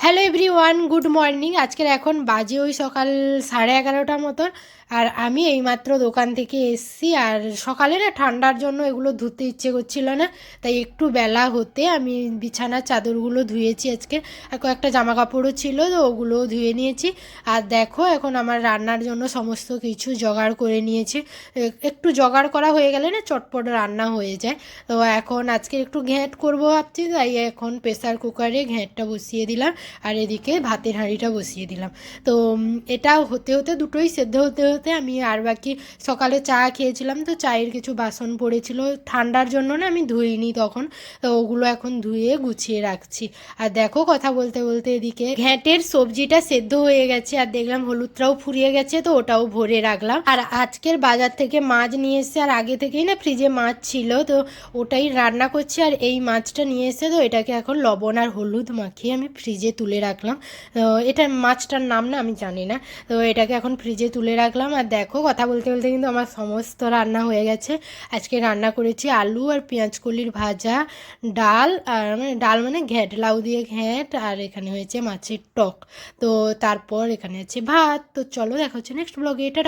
Hello everyone, good morning. আজকের এখন বাজে ওই সকাল 11:30টার মতন। আর আমি এইমাত্র দোকান থেকে এসেছি। আর সকালে না ঠান্ডার জন্য এগুলো ধুতে ইচ্ছে করছিল না, তাই একটু বেলা হতে আমি বিছানার চাদরগুলো ধুয়েছি। আজকে আর কয়েকটা জামা কাপড়ও ছিল, তো ওগুলোও ধুয়ে নিয়েছি। আর দেখো এখন আমার রান্নার জন্য সমস্ত কিছু জোগাড় করে নিয়েছি। একটু জোগাড় করা হয়ে গেলে না চটপট রান্না হয়ে যায়। তো এখন আজকে একটু ঘ্যাঁট করবো ভাবছি, তাই এখন প্রেসার কুকারে ঘ্যাঁটটা বসিয়ে দিলাম। আর এদিকে ভাতের হাঁড়িটা বসিয়ে দিলাম। তো এটা হতে হতে দুটোই সেদ্ধ হতে হতে আমি আর বাকি সকালে চা খেয়েছিলাম, তো চায়ের কিছু বাসন পড়েছিল ঠান্ডার জন্য না আমি ধুইনি তখন। তো ওগুলো এখন ধুয়ে গুছিয়ে রাখছি। আর দেখো কথা বলতে বলতে এদিকে ঘ্যাঁটের সবজিটা সেদ্ধ হয়ে গেছে, আর দেখলাম হলুদটাও ফুরিয়ে গেছে, তো ওটাও ভরে রাখলাম। আর আজকের বাজার থেকে মাছ নিয়ে এসছে, আর আগে থেকেই না ফ্রিজে মাছ ছিল, তো ওটাই রান্না করছি। আর এই মাছটা নিয়ে এসে তো এটাকে এখন লবণ আর হলুদ মাখিয়ে আমি ফ্রিজে তুলে রাখলাম। তো এটা মাছটার নাম না আমি জানি না। তো এটাকে এখন ফ্রিজে তুলে রাখলাম। আর দেখো কথা বলতে বলতে কিন্তু আমার সমস্ত রান্না হয়ে গেছে। আজকে রান্না করেছি আলু আর পেঁয়াজকলির ভাজা, ডাল, আর ডাল মানে ঘ্যাঁট, লাউ দিয়ে ঘ্যাঁট, আর এখানে হয়েছে মাছের টক। তো তারপর এখানে আছে ভাত। তো চলো দেখা হচ্ছে নেক্সট ব্লগে। এটা